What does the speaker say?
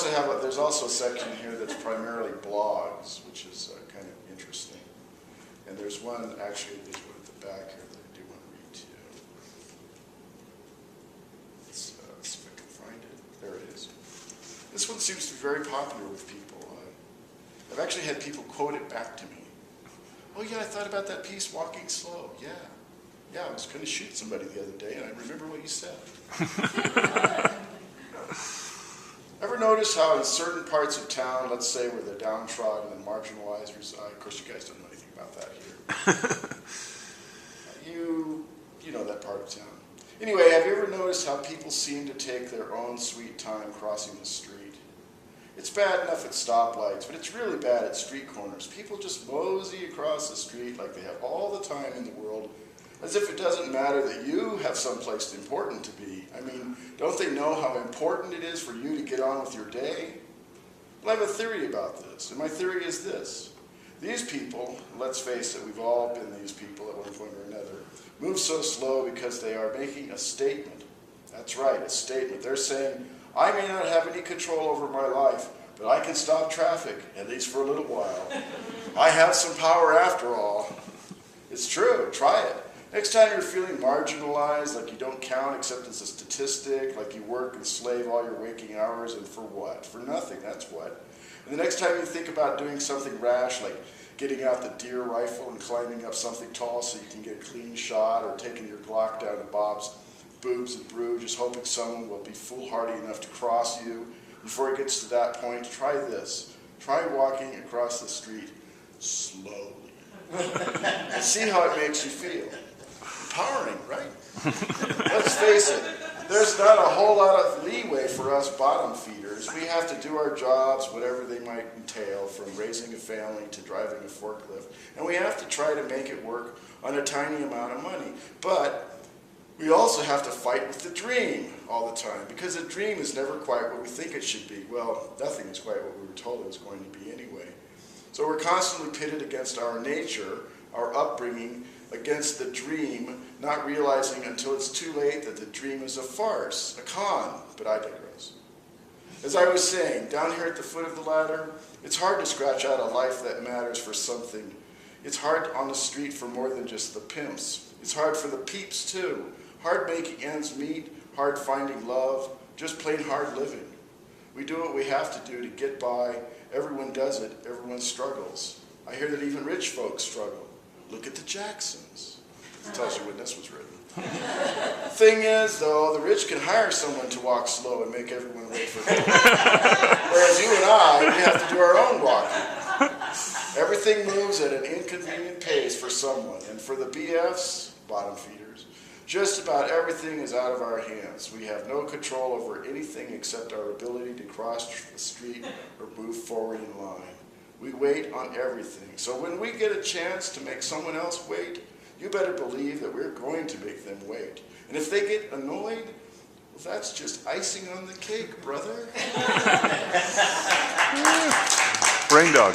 also have, there's also a section here that's primarily blogs, which is kind of interesting. And there's one, actually, there's one at the back here that I do want to read to you. Let's see if I can find it. There it is. This one seems to be very popular with people. I've actually had people quote it back to me. Oh yeah, I thought about that piece, Walking Slow. Yeah. Yeah, I was going to shoot somebody the other day, and I remember what you said. Ever notice how in certain parts of town, let's say where the downtrodden and marginalized reside, of course you guys don't know anything about that here. You know that part of town. Anyway, have you ever noticed how people seem to take their own sweet time crossing the street? It's bad enough at stoplights, but it's really bad at street corners. People just mosey across the street like they have all the time in the world, as if it doesn't matter that you have someplace important to be. I mean, don't they know how important it is for you to get on with your day? Well, I have a theory about this, and my theory is this. These people, let's face it, we've all been these people at one point or another, move so slow because they are making a statement. That's right, a statement. They're saying, I may not have any control over my life, but I can stop traffic, at least for a little while. I have some power after all. It's true, try it. Next time you're feeling marginalized, like you don't count except as a statistic, like you work and slave all your waking hours, and for what? For nothing, that's what. And the next time you think about doing something rash, like getting out the deer rifle and climbing up something tall so you can get a clean shot, or taking your Glock down to Bob's boobs and brew, just hoping someone will be foolhardy enough to cross you. Before it gets to that point, try this. Try walking across the street slowly. And see how it makes you feel. Empowering, right? Let's face it, there's not a whole lot of leeway for us bottom feeders. We have to do our jobs, whatever they might entail, from raising a family to driving a forklift. And we have to try to make it work on a tiny amount of money. But we also have to fight with the dream all the time, because a dream is never quite what we think it should be. Well, nothing is quite what we were told it was going to be anyway. So we're constantly pitted against our nature, our upbringing, against the dream, not realizing until it's too late that the dream is a farce, a con, but I digress. As I was saying, down here at the foot of the ladder, it's hard to scratch out a life that matters for something. It's hard on the street for more than just the pimps. It's hard for the peeps too. Hard making ends meet, hard finding love, just plain hard living. We do what we have to do to get by. Everyone does it, everyone struggles. I hear that even rich folks struggle. Look at the Jacksons. It tells you when this was written. Thing is, though, the rich can hire someone to walk slow and make everyone wait for them. Whereas you and I, we have to do our own walking. Everything moves at an inconvenient pace for someone, and for the BFs, bottom feeders, just about everything is out of our hands. We have no control over anything except our ability to cross the street or move forward in line. We wait on everything. So when we get a chance to make someone else wait, you better believe that we're going to make them wait. And if they get annoyed, well, that's just icing on the cake, brother. Raindog.